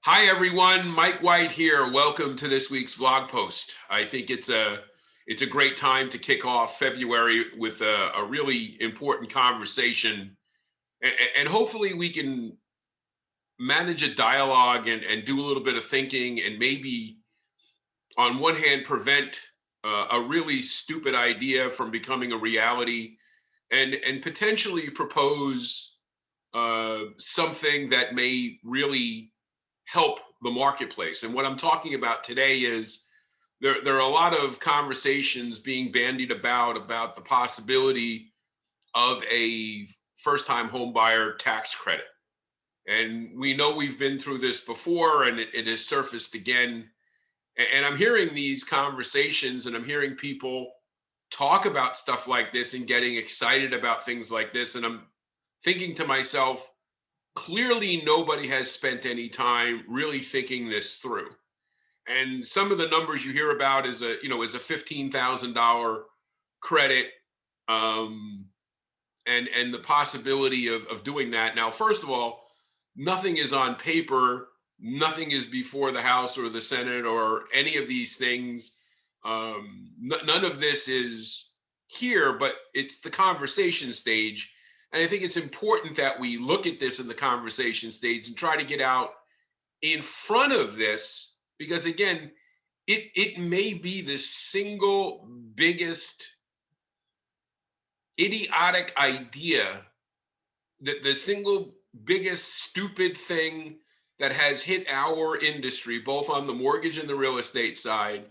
Hi everyone, Mike White here. Welcome to this week's vlog post. I think it's a great time to kick off February with a really important conversation, and hopefully we can manage a dialogue and do a little bit of thinking, and maybe on one hand prevent a really stupid idea from becoming a reality, and potentially propose something that may really help the marketplace. And what I'm talking about today is there are a lot of conversations being bandied about the possibility of a first-time home buyer tax credit. And we know we've been through this before, and it has surfaced again. And I'm hearing these conversations, and I'm hearing people talk about stuff like this and getting excited about things like this. And I'm thinking to myself, clearly nobody has spent any time really thinking this through. And some of the numbers you hear about is a $15,000 credit, um, and the possibility of doing that. Now, first of all, nothing is on paper, nothing is before the House or the Senate or any of these things. None of this is here, but it's the conversation stage. And I think it's important that we look at this in the conversation stage and try to get out in front of this, because again, it may be the single biggest idiotic idea, that the single biggest stupid thing that has hit our industry, both on the mortgage and the real estate side.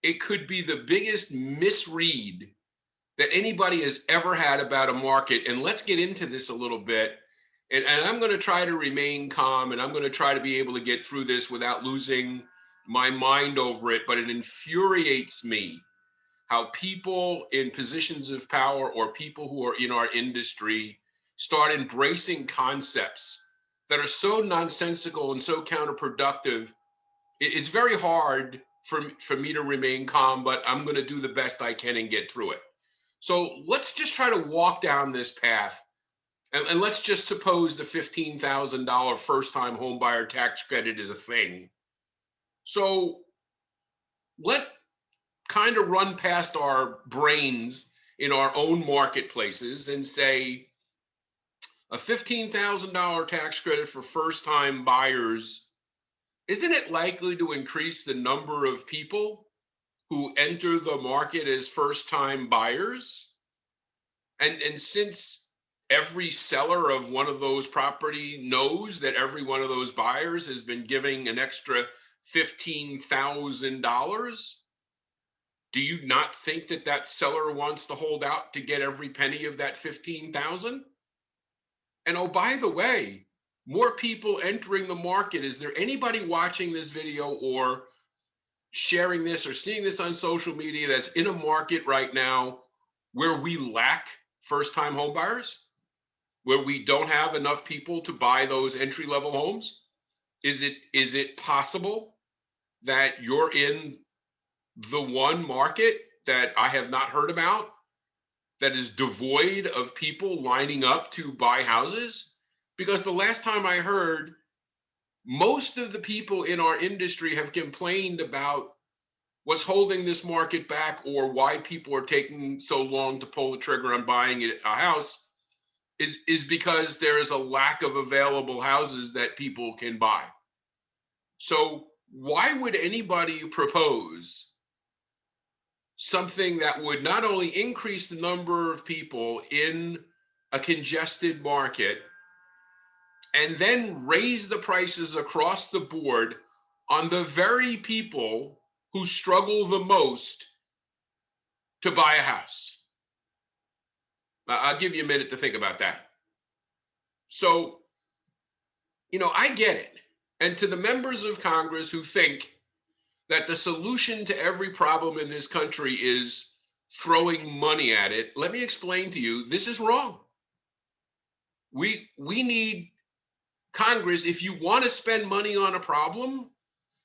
It could be the biggest misread that anybody has ever had about a market. And let's get into this a little bit. And I'm going to try to remain calm, and I'm going to try to be able to get through this without losing my mind over it. But it infuriates me how people in positions of power or people who are in our industry start embracing concepts that are so nonsensical and so counterproductive. It's very hard for me to remain calm, but I'm going to do the best I can and get through it. So let's just try to walk down this path, and let's just suppose the $15,000 first time home buyer tax credit is a thing. So let kind of run past our brains in our own marketplaces and say a $15,000 tax credit for first time buyers, isn't it likely to increase the number of people who enter the market as first time buyers? And since every seller of one of those property knows that every one of those buyers has been giving an extra $15,000, do you not think that that seller wants to hold out to get every penny of that 15,000? And oh, by the way, more people entering the market. Is there anybody watching this video or sharing this or seeing this on social media that's in a market right now where we lack first time home buyers, where we don't have enough people to buy those entry level homes? Is it possible that you're in the one market that I have not heard about that is devoid of people lining up to buy houses? Because the last time I heard, most of the people in our industry have complained about what's holding this market back, or why people are taking so long to pull the trigger on buying a house, is because there is a lack of available houses that people can buy. So why would anybody propose something that would not only increase the number of people in a congested market and then raise the prices across the board on the very people who struggle the most to buy a house? I'll give you a minute to think about that. So, I get it. And to the members of Congress who think that the solution to every problem in this country is throwing money at it, let me explain to you, this is wrong. We need Congress. If you want to spend money on a problem,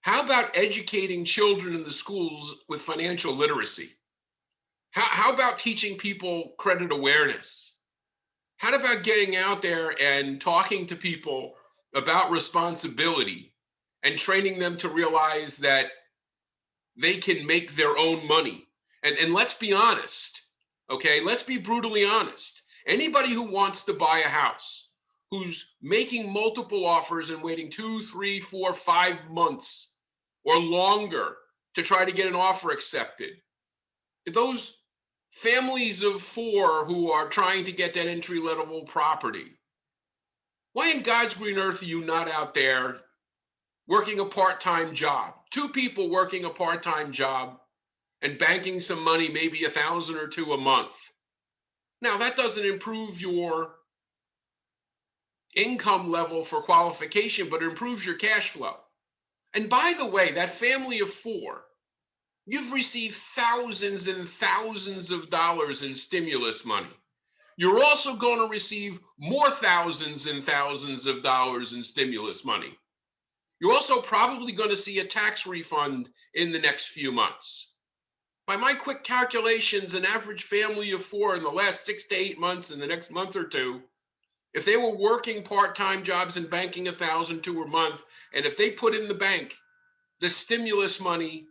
how about educating children in the schools with financial literacy? How about teaching people credit awareness? How about getting out there and talking to people about responsibility and training them to realize that they can make their own money. And let's be honest, okay? Let's be brutally honest. Anybody who wants to buy a house, who's making multiple offers and waiting 2, 3, 4, 5 months or longer to try to get an offer accepted, those families of four who are trying to get that entry level property, why in God's green earth are you not out there working a part-time job? Two people working a part-time job and banking some money, maybe 1,000 or two a month. Now, that doesn't improve your income level for qualification, but it improves your cash flow. And by the way, that family of four, you've received thousands and thousands of dollars in stimulus money. You're also going to receive more thousands and thousands of dollars in stimulus money. You're also probably going to see a tax refund in the next few months. By my quick calculations, an average family of four in the last 6 to 8 months, in the next month or two, if they were working part-time jobs and banking 1,000 to a month, and if they put in the bank the stimulus money,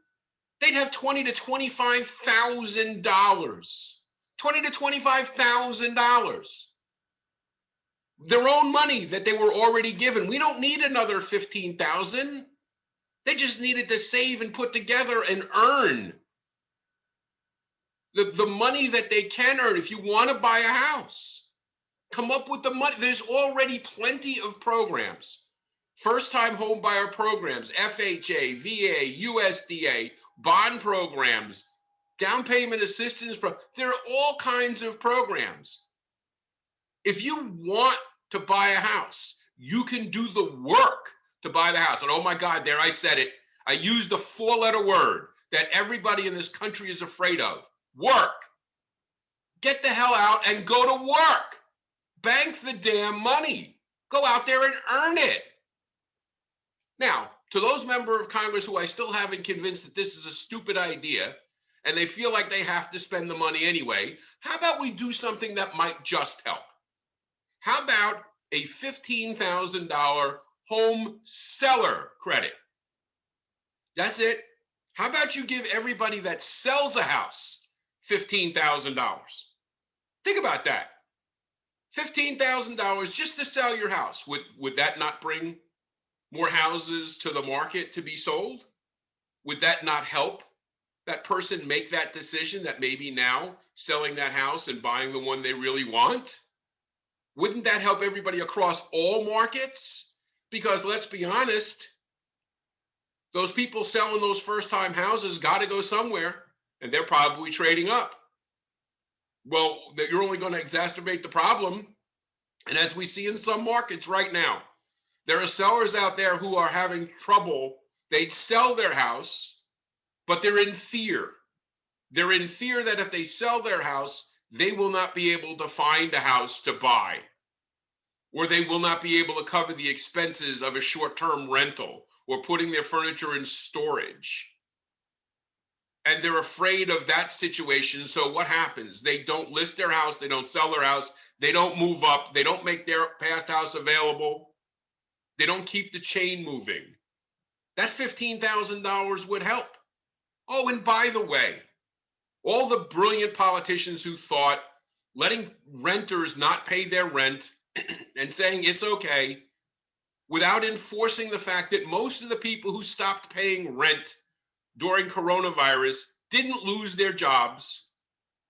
they'd have $20,000 to $25,000. $20,000 to $25,000. Their own money that they were already given. We don't need another 15,000. They just needed to save and put together and earn the money that they can earn. If you want to buy a house, come up with the money. There's already plenty of programs. First-time home buyer programs, FHA, VA, USDA, bond programs, down payment assistance. There are all kinds of programs. If you want to buy a house, you can do the work to buy the house. And oh my God, there I said it. I used the 4-letter word that everybody in this country is afraid of. Work. Get the hell out and go to work. Bank the damn money. Go out there and earn it. Now, to those members of Congress who I still haven't convinced that this is a stupid idea and they feel like they have to spend the money anyway, how about we do something that might just help? How about a $15,000 home seller credit? That's it. How about you give everybody that sells a house $15,000? Think about that. $15,000 just to sell your house. Would that not bring more houses to the market to be sold? Would that not help that person make that decision that maybe now selling that house and buying the one they really want? Wouldn't that help everybody across all markets? Because let's be honest, those people selling those first-time houses got to go somewhere, and they're probably trading up. Well, that you're only going to exacerbate the problem. And as we see in some markets right now, there are sellers out there who are having trouble. They'd sell their house, but they're in fear. They're in fear that if they sell their house, they will not be able to find a house to buy, or they will not be able to cover the expenses of a short-term rental or putting their furniture in storage. And they're afraid of that situation. So what happens? They don't list their house. They don't sell their house. They don't move up. They don't make their past house available. They don't keep the chain moving. That $15,000 would help. Oh, and by the way, all the brilliant politicians who thought letting renters not pay their rent and saying it's okay without enforcing the fact that most of the people who stopped paying rent during coronavirus didn't lose their jobs.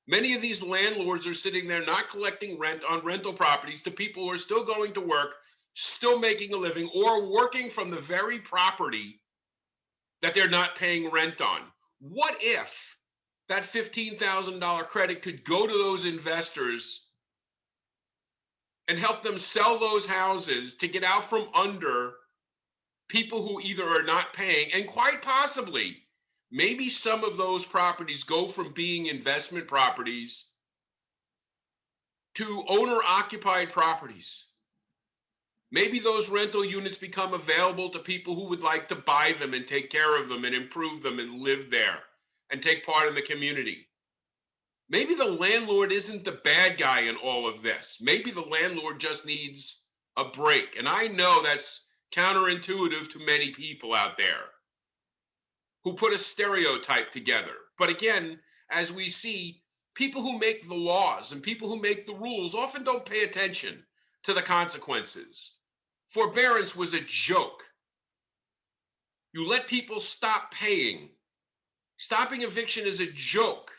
Many of these landlords are sitting there not collecting rent on rental properties to people who are still going to work, still making a living, or working from the very property that they're not paying rent on. What if that $15,000 credit could go to those investors and help them sell those houses to get out from under people who either are not paying, and quite possibly, maybe some of those properties go from being investment properties to owner-occupied properties. Maybe those rental units become available to people who would like to buy them and take care of them and improve them and live there and take part in the community. Maybe the landlord isn't the bad guy in all of this. Maybe the landlord just needs a break. And I know that's counterintuitive to many people out there who put a stereotype together. But again, as we see, people who make the laws and people who make the rules often don't pay attention to the consequences. Forbearance was a joke. You let people stop paying. Stopping eviction is a joke.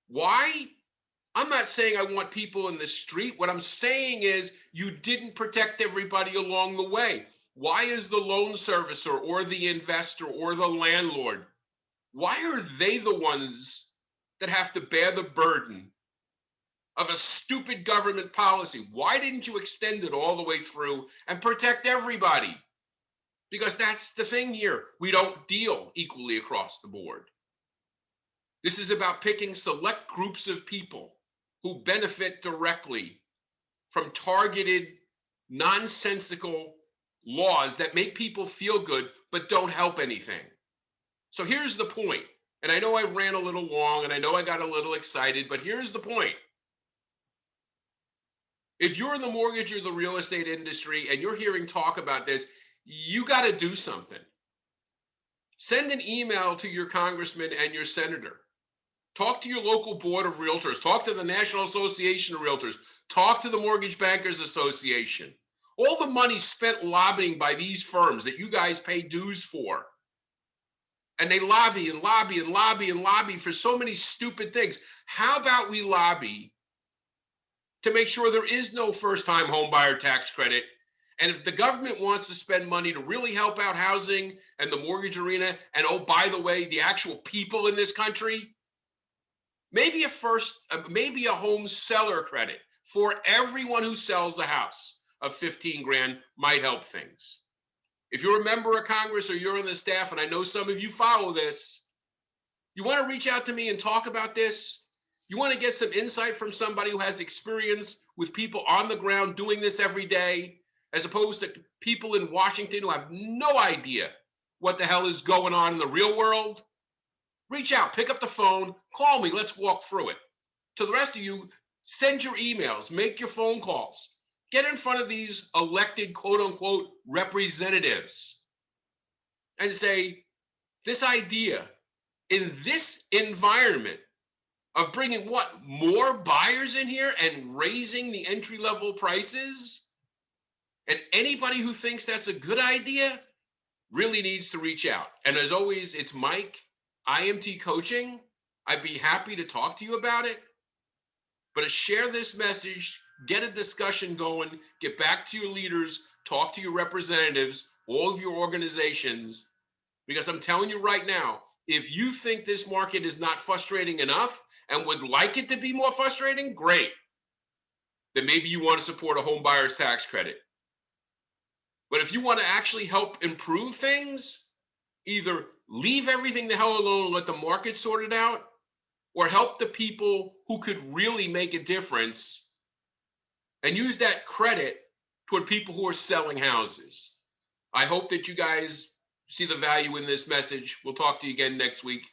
Why? I'm not saying I want people in the street. What I'm saying is you didn't protect everybody along the way. Why is the loan servicer or the investor or the landlord, why are they the ones that have to bear the burden of a stupid government policy? Why didn't you extend it all the way through and protect everybody? Because that's the thing here. We don't deal equally across the board. This is about picking select groups of people who benefit directly from targeted, nonsensical laws that make people feel good but don't help anything. So here's the point. And I know I ran a little long and I know I got a little excited, but here's the point. If you're in the mortgage or the real estate industry and you're hearing talk about this, you got to do something. Send an email to your congressman and your senator. Talk to your local board of realtors. Talk to the National Association of Realtors. Talk to the Mortgage Bankers Association. All the money spent lobbying by these firms that you guys pay dues for. And they lobby and lobby and lobby and lobby for so many stupid things. How about we lobby to make sure there is no first-time home buyer tax credit? And if the government wants to spend money to really help out housing and the mortgage arena, and oh, by the way, the actual people in this country, maybe a home seller credit for everyone who sells a house of 15 grand might help things. If you're a member of Congress or you're on the staff, and I know some of you follow this, you want to reach out to me and talk about this? You want to get some insight from somebody who has experience with people on the ground doing this every day, as opposed to people in Washington who have no idea what the hell is going on in the real world? Reach out, pick up the phone, call me, let's walk through it. To the rest of you, send your emails, make your phone calls. Get in front of these elected, quote unquote, representatives and say, this idea in this environment of bringing what, more buyers in here and raising the entry level prices? And anybody who thinks that's a good idea really needs to reach out. And as always, it's Mike, IMT Coaching. I'd be happy to talk to you about it. But to share this message, get a discussion going, get back to your leaders, talk to your representatives, all of your organizations, because I'm telling you right now, if you think this market is not frustrating enough and would like it to be more frustrating, great. Then maybe you want to support a home buyer's tax credit. But if you want to actually help improve things, either leave everything the hell alone and let the market sort it out, or help the people who could really make a difference and use that credit toward people who are selling houses. I hope that you guys see the value in this message. We'll talk to you again next week.